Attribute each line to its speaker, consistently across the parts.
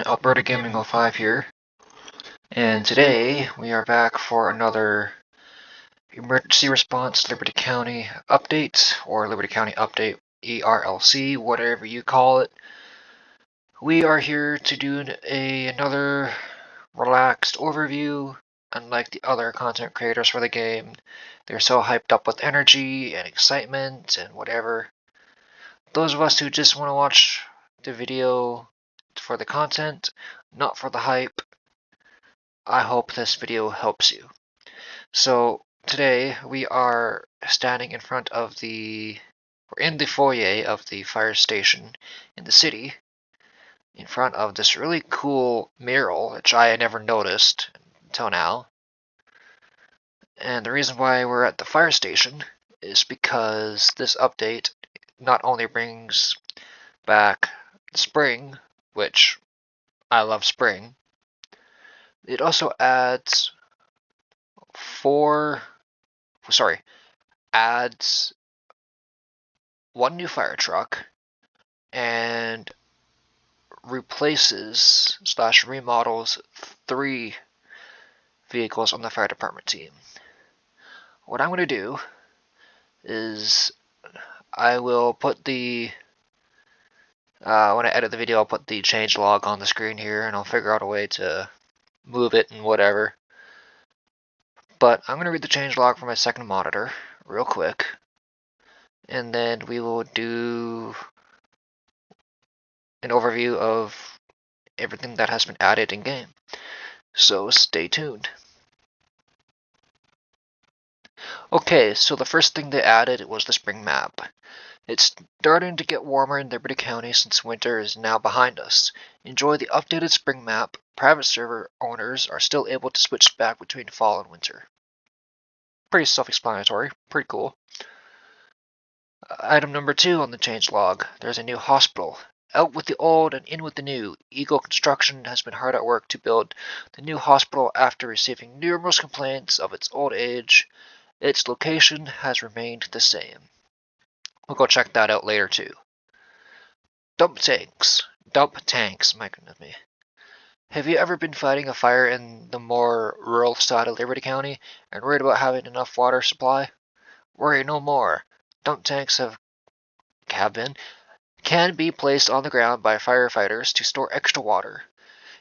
Speaker 1: everyone, Alberta Gaming 05 here, and today we are back for another emergency response Liberty County update, or Liberty County update ERLC, whatever you call it. We are here to do another relaxed overview. Unlike the other content creators for the game, they're so hyped up with energy and excitement and whatever. Those of us who just want to watch the video for the content, not for the hype, I hope this video helps you. So today we are standing in front of we're in the foyer of the fire station in the city, in front of this really cool mural, which I had never noticed until now. And the reason why we're at the fire station is because this update not only brings back spring, which I love spring, it also adds adds one new fire truck and replaces / remodels 3 vehicles on the fire department team. What I'm going to do is I will put when I edit the video, I'll put the changelog on the screen here, and I'll figure out a way to move it and whatever. But I'm going to read the changelog from my second monitor real quick, and then we will do an overview of everything that has been added in game. So stay tuned. Okay, so the first thing they added was the spring map. It's starting to get warmer in Liberty County since winter is now behind us. Enjoy the updated spring map. Private server owners are still able to switch back between fall and winter. Pretty self-explanatory, pretty cool. Item number 2 on the changelog. There's a new hospital. Out with the old and in with the new. Eagle Construction has been hard at work to build the new hospital after receiving numerous complaints of its old age. Its location has remained the same. We'll go check that out later too. Dump tanks, my goodness me. Have you ever been fighting a fire in the more rural side of Liberty County and worried about having enough water supply? Worry no more. Dump tanks can be placed on the ground by firefighters to store extra water.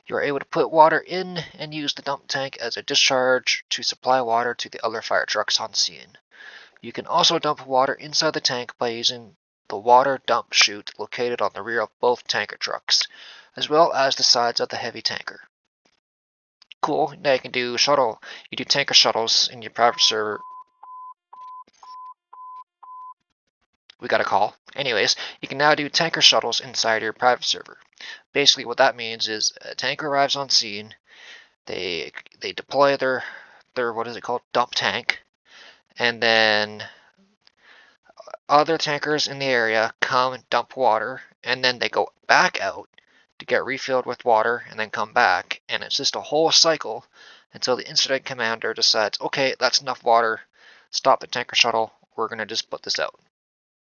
Speaker 1: You are able to put water in and use the dump tank as a discharge to supply water to the other fire trucks on scene. You can also dump water inside the tank by using the water dump chute located on the rear of both tanker trucks, as well as the sides of the heavy tanker. Cool, now you can do tanker shuttles in your private server. We got a call. Anyways, you can now do tanker shuttles inside your private server. Basically what that means is a tanker arrives on scene, they deploy their dump tank, and then other tankers in the area come and dump water, and then they go back out to get refilled with water and then come back, and it's just a whole cycle until the incident commander decides, okay, that's enough water, stop the tanker shuttle, we're going to just put this out.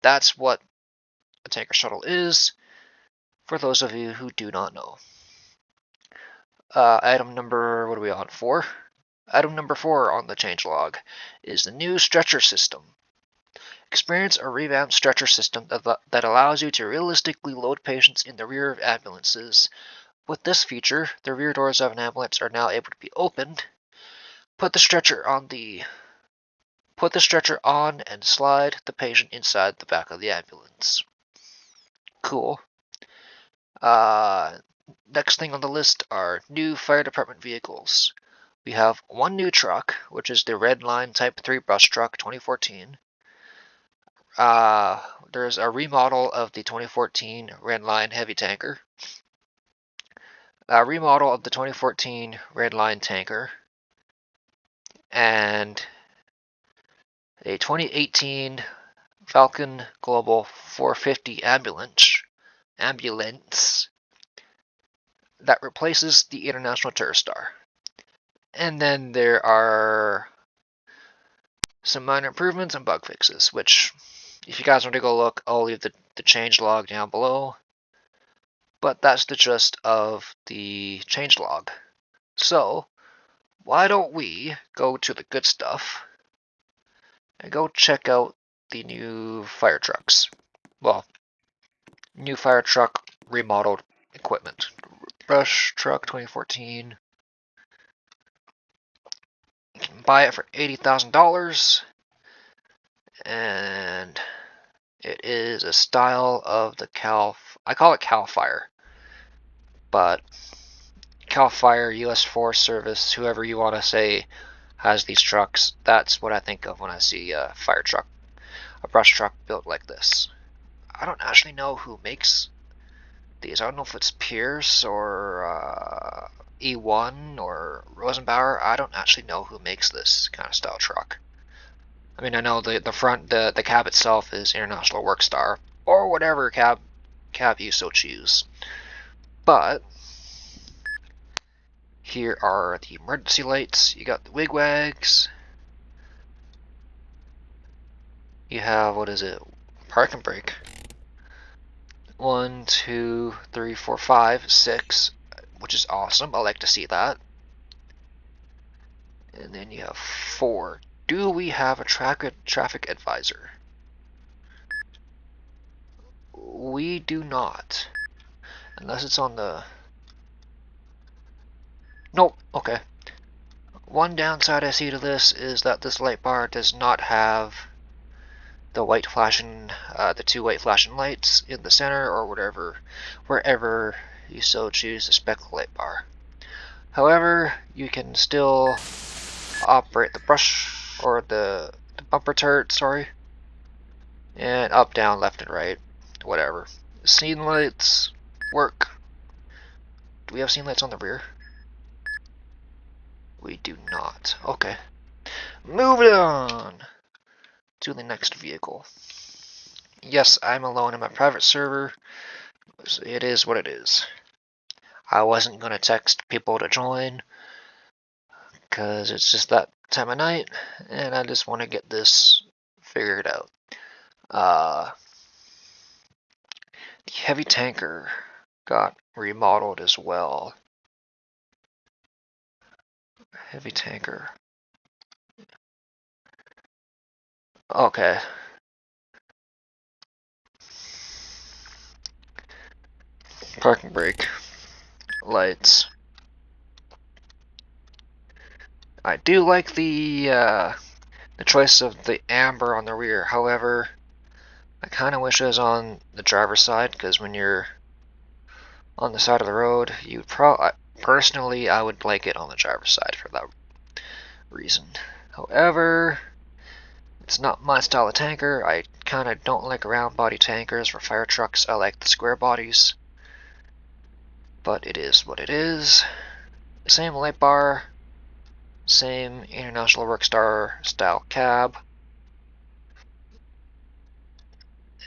Speaker 1: That's what a tanker shuttle is, for those of you who do not know. Item number, what are we on, 4? Item number 4 on the changelog is the new stretcher system. Experience a revamped stretcher system that allows you to realistically load patients in the rear of ambulances. With this feature, the rear doors of an ambulance are now able to be opened. Put the stretcher on and slide the patient inside the back of the ambulance. Cool. Next thing on the list are new fire department vehicles. We have one new truck, which is the Red Line Type 3 bus truck 2014. There's a remodel of the 2014 Red Line heavy tanker. A remodel of the 2014 Red Line tanker. And a 2018 Falcon Global 450 ambulance that replaces the International Tourist Star. And then there are some minor improvements and bug fixes, which, if you guys want to go look, I'll leave the changelog down below. But that's the gist of the changelog. So, why don't we go to the good stuff and go check out the new fire trucks. Well, new fire truck remodeled equipment. Brush truck 2014. You can buy it for $80,000, and it is a style of the I call it Cal Fire, but Cal Fire, U.S. Forest Service, whoever you want to say has these trucks, that's what I think of when I see a fire truck, a brush truck built like this. I don't actually know who makes these. I don't know if it's Pierce or E1 or Rosenbauer. I don't actually know who makes this kind of style truck. I mean, I know the front, the cab itself is International Workstar, or whatever cab you so choose. But here are the emergency lights. You got the wigwags. You have, what is it? Park and brake. 1, 2, 3, 4, 5, 6, which is awesome. I like to see that. And then you have 4. Do we have a traffic advisor? We do not. Unless it's on the... Nope, okay. One downside I see to this is that this light bar does not have the white flashing, the 2 white flashing lights in the center or wherever you so choose to spec the light bar. However, you can still operate the brush or the bumper turret, sorry, and up, down, left, and right, whatever. Scene lights work. Do we have scene lights on the rear? We do not. Okay. Moving on to the next vehicle. Yes, I'm alone in my private server. So it is what it is. I wasn't going to text people to join because it's just that time of night and I just want to get this figured out. The heavy tanker got remodeled as well. Heavy tanker. Okay. Parking brake. Lights. I do like the choice of the amber on the rear. However, I kind of wish it was on the driver's side, because when you're on the side of the road, you personally, I would like it on the driver's side for that reason. However, it's not my style of tanker. I kind of don't like round body tankers for fire trucks. I like the square bodies. But it is what it is. Same light bar, same International Workstar style cab.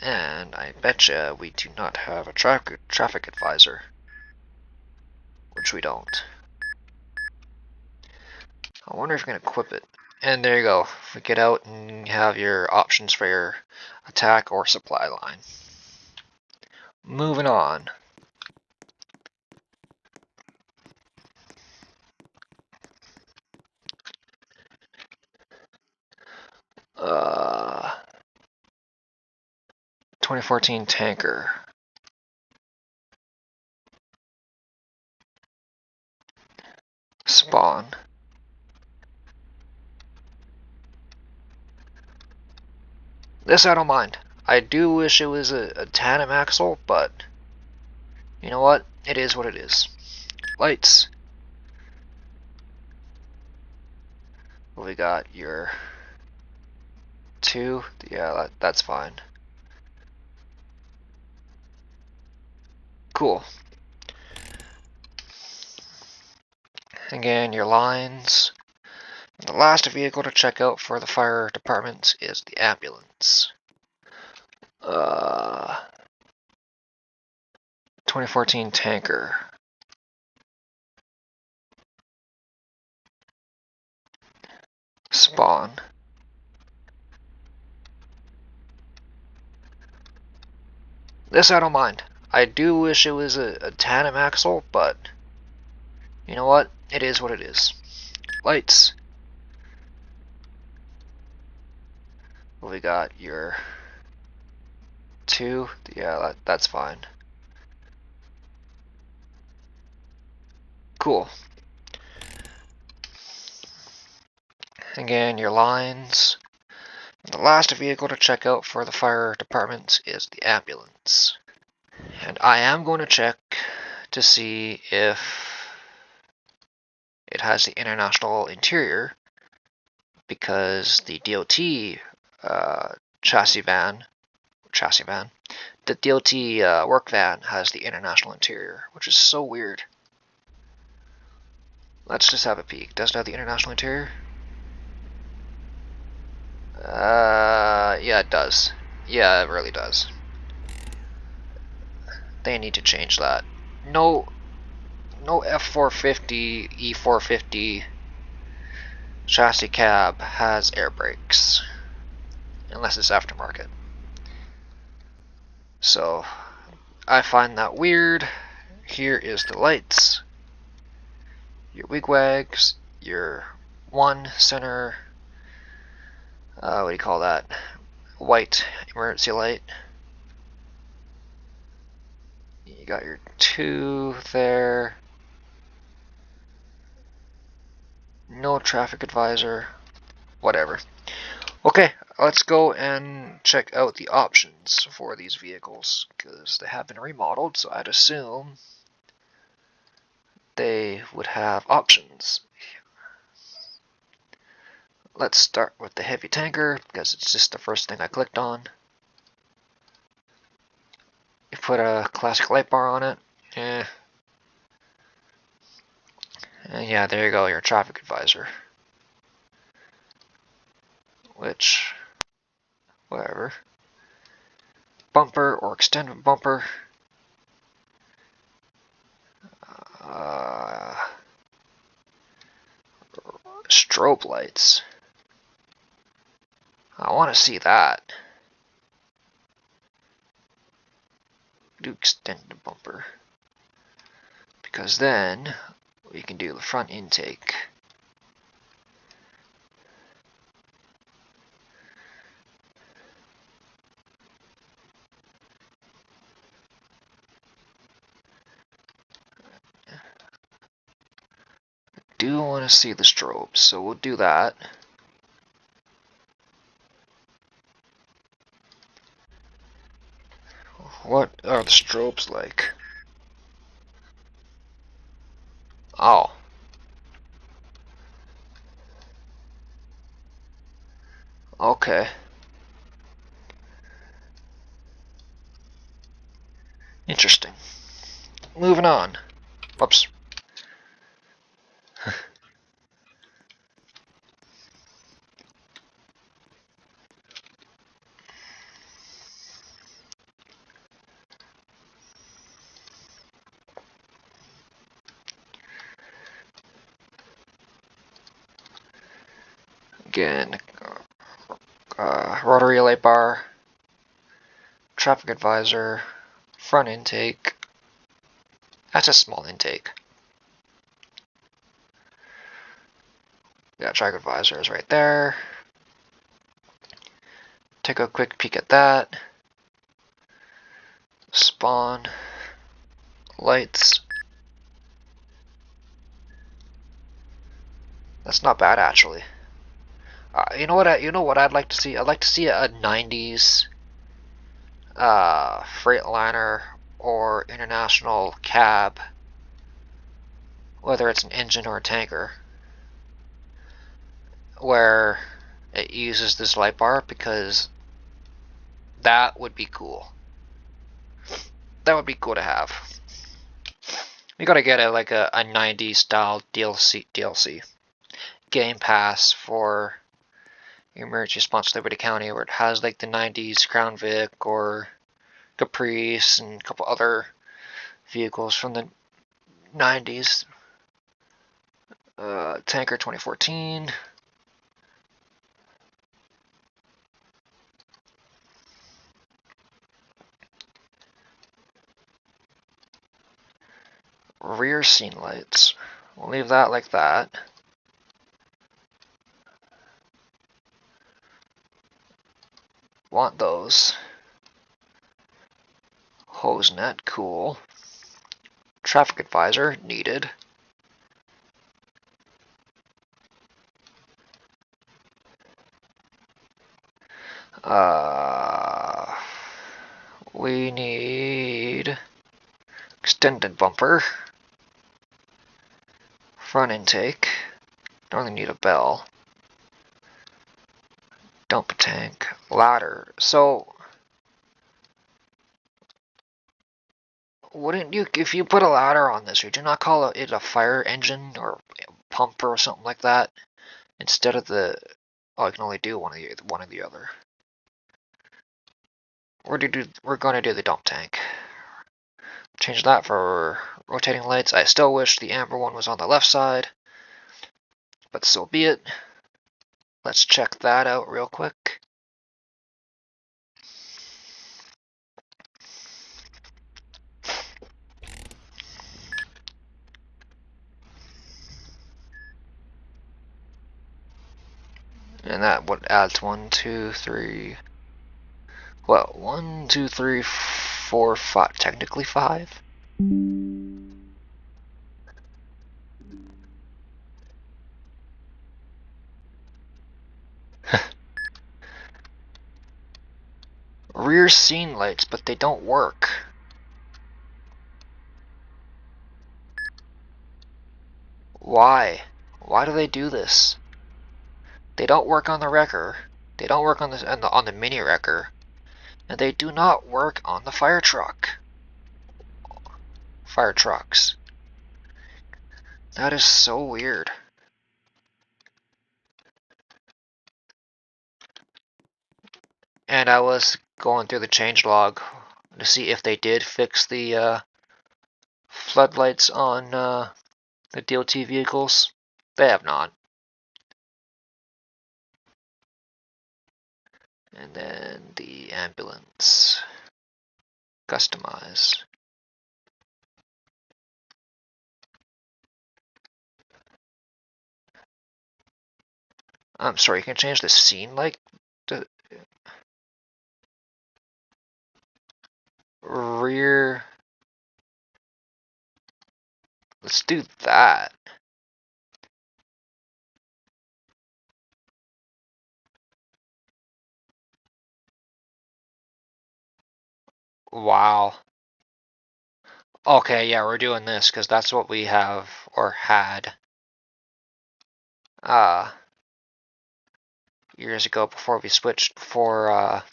Speaker 1: And I betcha we do not have a traffic advisor. Which we don't. I wonder if you can equip it. And there you go. We get out and you have your options for your attack or supply line. Moving on. Uh, 2014 tanker. Spawn. This I don't mind. I do wish it was a tandem axle, but you know what? It is what it is. Lights. We got your 2. Yeah, that's fine. Cool. Again, your lines. The last vehicle to check out for the fire department is the ambulance. 2014 tanker. Spawn. This I don't mind. I do wish it was a tandem axle, but you know what? It is what it is. Lights. We got your 2. Yeah, that's fine. Cool. Again, your lines. The last vehicle to check out for the fire department is the ambulance. And I am going to check to see if it has the international interior, because the DOT chassis van, the DOT work van has the international interior, which is so weird. Let's just have a peek. Does it have the international interior? Yeah, it does. Yeah, it really does. They need to change that. No F450, E450 chassis cab has air brakes, unless it's aftermarket. So I find that weird. Here is the lights, your wigwags, your one center, what do you call that? White emergency light. You got your 2 there. No traffic advisor. Whatever. Okay, let's go and check out the options for these vehicles, because they have been remodeled, so I'd assume they would have options. Let's start with the heavy tanker, because it's just the first thing I clicked on. You put a classic light bar on it. And yeah, there you go, your traffic advisor. Which, whatever. Bumper or extended bumper. Strobe lights. I want to see that. Do extended bumper. Because then we can do the front intake. Do want to see the strobes, so we'll do that. What are the strobes like? Oh. Okay. Interesting. Moving on. Whoops. Again, rotary light bar, traffic advisor, front intake. That's a small intake. Yeah, traffic advisor is right there. Take a quick peek at that. Spawn. Lights. That's not bad, actually. You know what? You know what I'd like to see? I'd like to see a '90s Freightliner or international cab, whether it's an engine or a tanker, where it uses this light bar, because that would be cool. That would be cool to have. We gotta get like a 90s style DLC. Game Pass for Emergency Response Liberty County, where it has like the 90s Crown Vic or Caprice and a couple other vehicles from the 90s. Tanker 2014. rear scene lights. We'll leave that like that. Want those. Hose net, cool. Traffic advisor, needed. We need extended bumper. Front intake. Don't really need a bell. Dump tank. Ladder. So, wouldn't you, if you put a ladder on this, would you not call it a fire engine or pump or something like that? Instead of the, oh, I can only do one or the other. We're going to do the dump tank. Change that for rotating lights. I still wish the amber one was on the left side, but so be it. Let's check that out real quick. And that would add 1, 2, 3. Well, 1, 2, 3, 4, 5. Technically 5. Rear scene lights, but they don't work. Why? Why do they do this? They don't work on the wrecker. They don't work on the mini wrecker, and they do not work on the fire truck. Fire trucks. That is so weird. And I was going through the changelog to see if they did fix the floodlights on the DOT vehicles. They have not. And then the ambulance. Customize. I'm sorry, you can change the scene like the rear. Let's do that. Wow. Okay, yeah, we're doing this because that's what we have or had years ago before we switched, before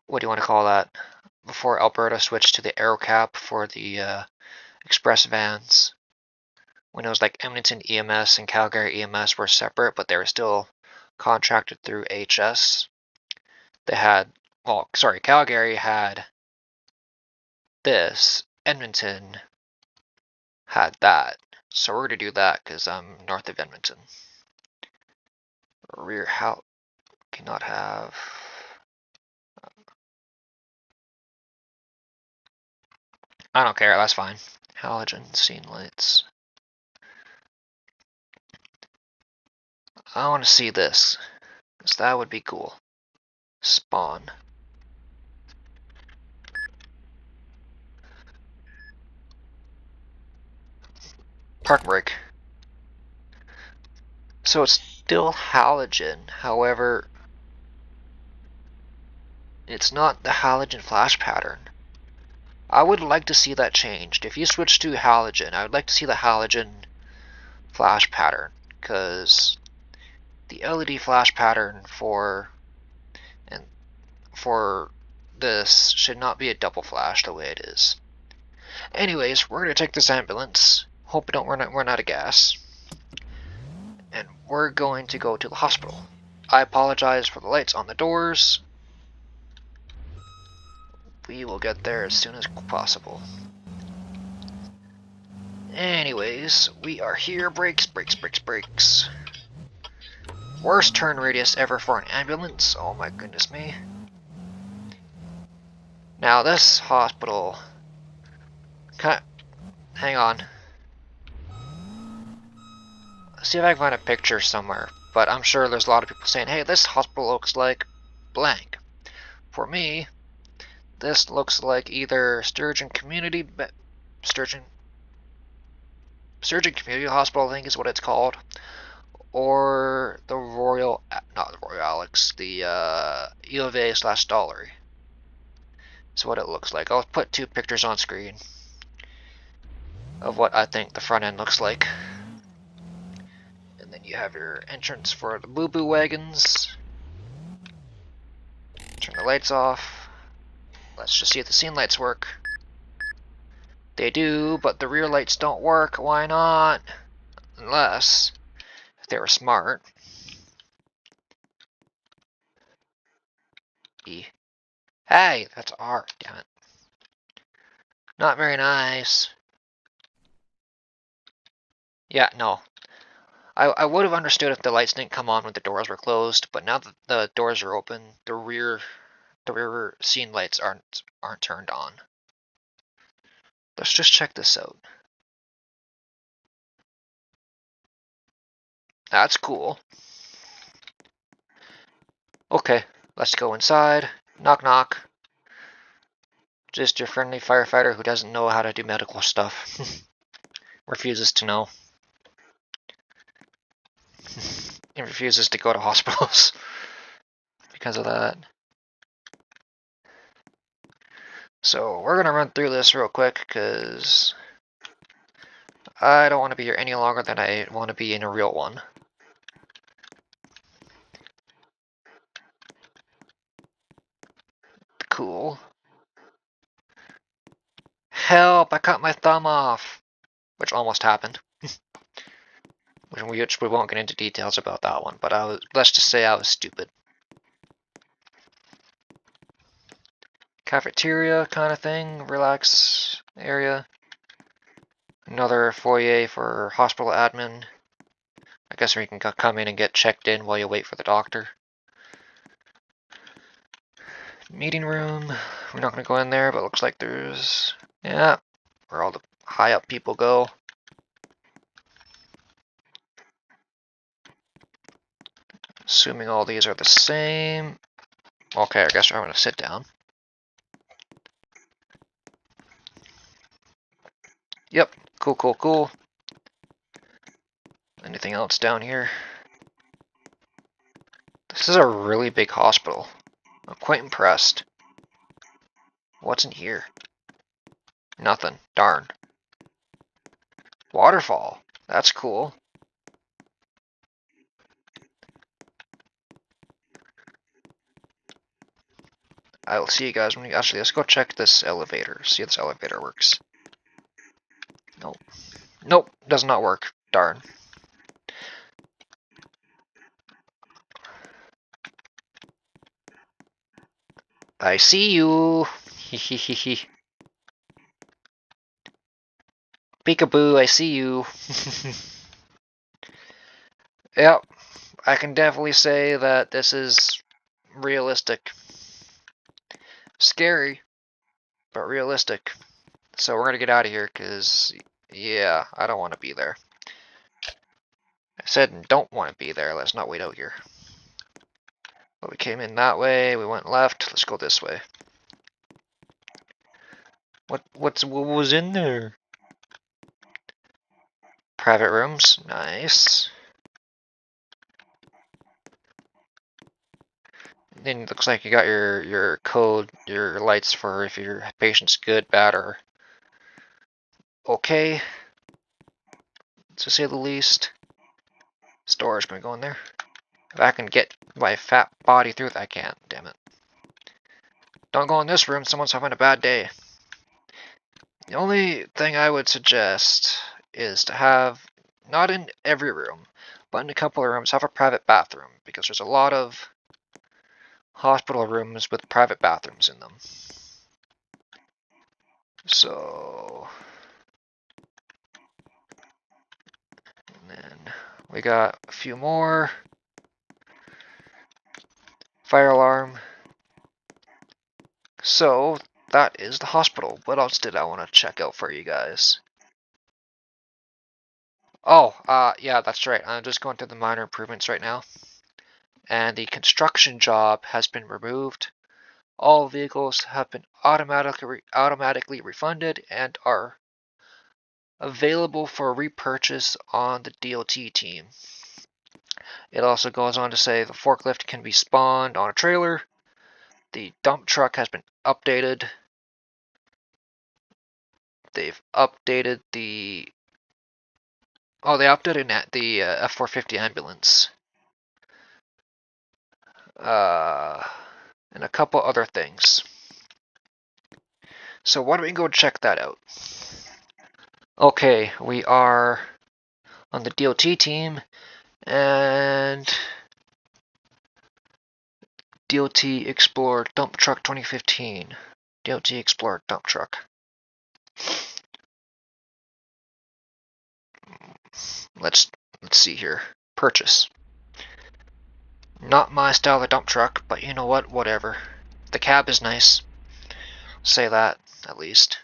Speaker 1: what do you want to call that? Before Alberta switched to the aero cap for the express vans. When it was like Edmonton EMS and Calgary EMS were separate, but they were still contracted through HS. They had, well, sorry, Calgary had this, Edmonton had that. So we're going to do that because I'm north of Edmonton. Rear how cannot have. I don't care, that's fine. Halogen scene lights. I want to see this, because that would be cool. Spawn. Park brake. So it's still halogen, however, it's not the halogen flash pattern. I would like to see that changed. If you switch to halogen, I would like to see the halogen flash pattern, because the LED flash pattern for this should not be a double flash the way it is. Anyways, we're going to take this ambulance. Hope we don't run out of gas. And we're going to go to the hospital. I apologize for the lights on the doors. We will get there as soon as possible. Anyways, we are here. Brakes, brakes, brakes, brakes. Worst turn radius ever for an ambulance. Oh my goodness me. Now this hospital, hang on. See if I can find a picture somewhere. But I'm sure there's a lot of people saying, hey, this hospital looks like blank. For me, this looks like either Sturgeon Community Hospital, I think is what it's called, or the Royal, not the Royal Alex, the U of A / Stollery. That's what it looks like. I'll put 2 pictures on screen of what I think the front end looks like. And then you have your entrance for the boo-boo wagons. Turn the lights off. Let's just see if the scene lights work. They do, but the rear lights don't work. Why not? Unless if they were smart. E. Hey, that's R. Damn it. Not very nice. Yeah, no. I would have understood if the lights didn't come on when the doors were closed, but now that the doors are open, the rear scene lights aren't turned on. Let's just check this out. That's cool. Okay, let's go inside. Knock knock. Just your friendly firefighter who doesn't know how to do medical stuff. Refuses to know. He refuses to go to hospitals because of that. So we're gonna run through this real quick because I don't want to be here any longer than I want to be in a real one. Cool. Help! I cut my thumb off! Which almost happened. Which we won't get into details about that one, but let's just say I was stupid. Cafeteria kind of thing, relax area. Another foyer for hospital admin. I guess we can come in and get checked in while you wait for the doctor. Meeting room. We're not going to go in there, but it looks like there's... Yeah, where all the high up people go. Assuming all these are the same. Okay, I guess I'm going to sit down. Yep, cool, cool, cool. Anything else down here? This is a really big hospital. I'm quite impressed. What's in here? Nothing. Darn. Waterfall. That's cool. I will see you guys when you... Actually, let's go check this elevator. See if this elevator works. Nope. Nope, does not work. Darn. I see you. Hehehehe. Peekaboo, I see you. Yep, I can definitely say that this is realistic. Scary, but realistic. So we're gonna get out of here, because, yeah, I don't want to be there. I said don't want to be there, let's not wait out here. But we came in that way, we went left, let's go this way. What was in there? Private rooms, nice. Then it looks like you got your code, your lights for if your patient's good, bad, or okay, to say the least. Storage, can we go in there? If I can get my fat body through that, I can't, damn it. Don't go in this room, someone's having a bad day. The only thing I would suggest is to have, not in every room, but in a couple of rooms, have a private bathroom, because there's a lot of hospital rooms with private bathrooms in them. So, and then we got a few more. Fire alarm. So, that is the hospital. What else did I want to check out for you guys? Oh, yeah, that's right. I'm just going through the minor improvements right now. And the construction job has been removed. All vehicles have been automatically refunded and are available for repurchase on the DOT team. It also goes on to say the forklift can be spawned on a trailer. The dump truck has been updated. They've updated the... Oh, they updated the F450 ambulance. And a couple other things. So why don't we go check that out? Okay, we are on the DOT team, and DOT Explorer Dump Truck 2015. DOT Explorer Dump Truck. Let's see here. Purchase. Not my style of dump truck, but you know what? Whatever. The cab is nice. Say that, at least.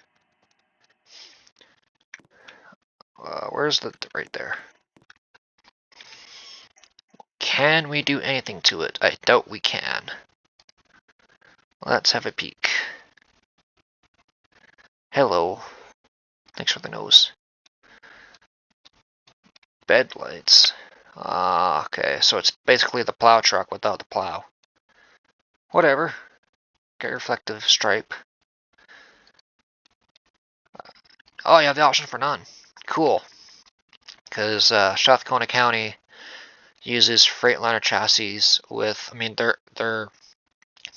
Speaker 1: Where's the... right there. Can we do anything to it? I doubt we can. Let's have a peek. Hello. Thanks for the nose. Bed lights. Okay, so it's basically the plow truck without the plow. Whatever. Get reflective stripe. Oh, you have the option for none. Cool. Because Strathcona County uses Freightliner chassis with, I mean, their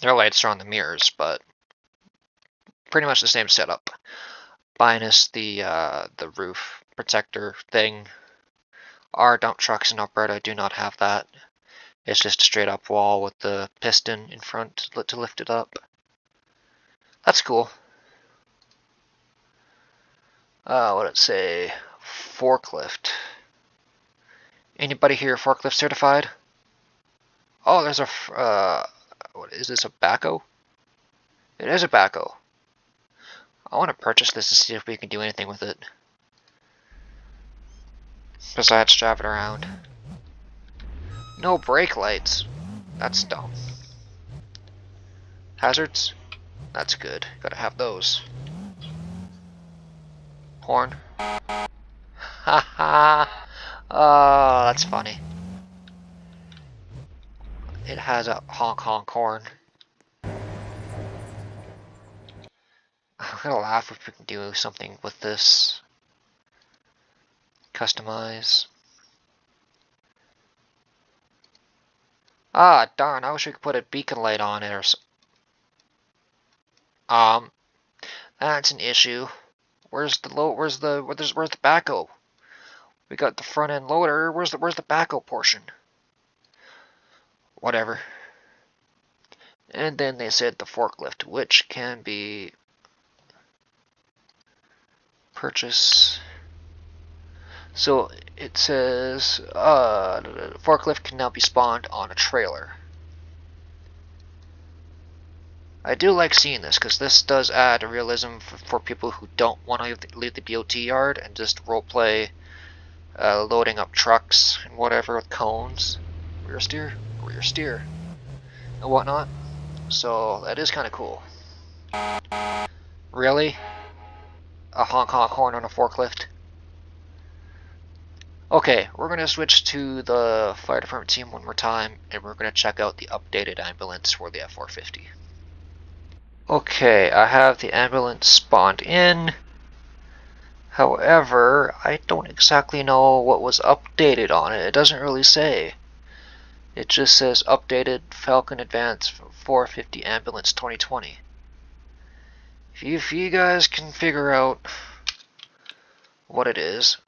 Speaker 1: lights are on the mirrors, but pretty much the same setup, minus the roof protector thing. Our dump trucks in Alberta do not have that. It's just a straight up wall with the piston in front to lift it up. That's cool. What did it say? Forklift. Anybody here forklift certified? Oh, there's a, what is this, a backhoe? It is a backhoe. I want to purchase this to see if we can do anything with it. Besides drive it around. No brake lights. That's dumb. Hazards? That's good. Gotta have those. Horn. Haha. Oh, that's funny. It has a honk honk horn. I'm gonna laugh if we can do something with this. Customize. Ah, darn, I wish we could put a beacon light on it or that's an issue. Where's the backhoe? We got the front end loader. Where's the backhoe portion? Whatever. And then they said the forklift, which can be purchase. So it says forklift can now be spawned on a trailer. I do like seeing this because this does add a realism for people who don't want to leave the DOT yard and just roleplay loading up trucks and whatever with cones, rear steer, and whatnot. So that is kind of cool. Really? A honk honk horn on a forklift? Okay, we're going to switch to the fire department team one more time, and we're going to check out the updated ambulance for the F450. Okay, I have the ambulance spawned in. However, I don't exactly know what was updated on it. It doesn't really say. It just says updated Falcon Advance 450 Ambulance 2020. If you guys can figure out what it is,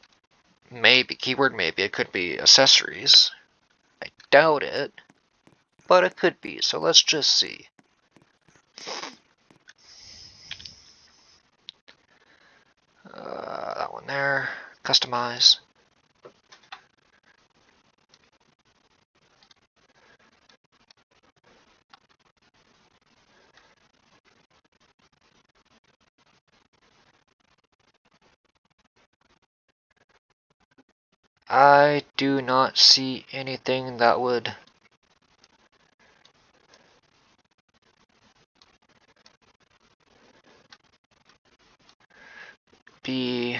Speaker 1: maybe, keyword maybe, it could be accessories. I doubt it, but it could be, so let's just see. That one there, customize. I do not see anything that would be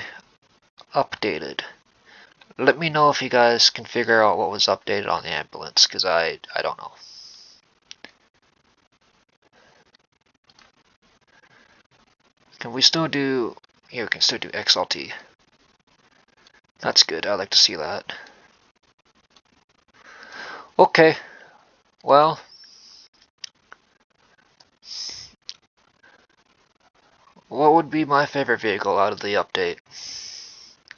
Speaker 1: updated. Let me know if you guys can figure out what was updated on the ambulance, because I don't know. Can we still do... Yeah, we can still do XLT. That's good, I'd like to see that. Okay, well... What would be my favorite vehicle out of the update?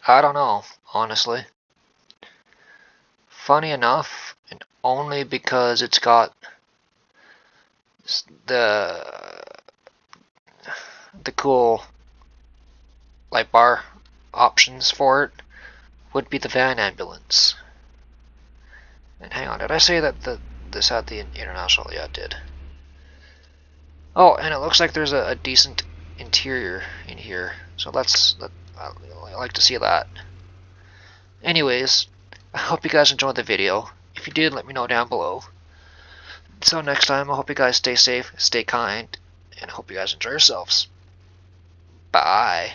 Speaker 1: I don't know, honestly. Funny enough, and only because it's got the cool light bar options for it, would be the van ambulance. And hang on, did I say that this had the international? Yeah, it did. Oh, and it looks like there's a decent interior in here, so I like to see that. Anyways, I hope you guys enjoyed the video. If you did, let me know down below. Until next time, I hope you guys stay safe, stay kind, and I hope you guys enjoy yourselves. Bye.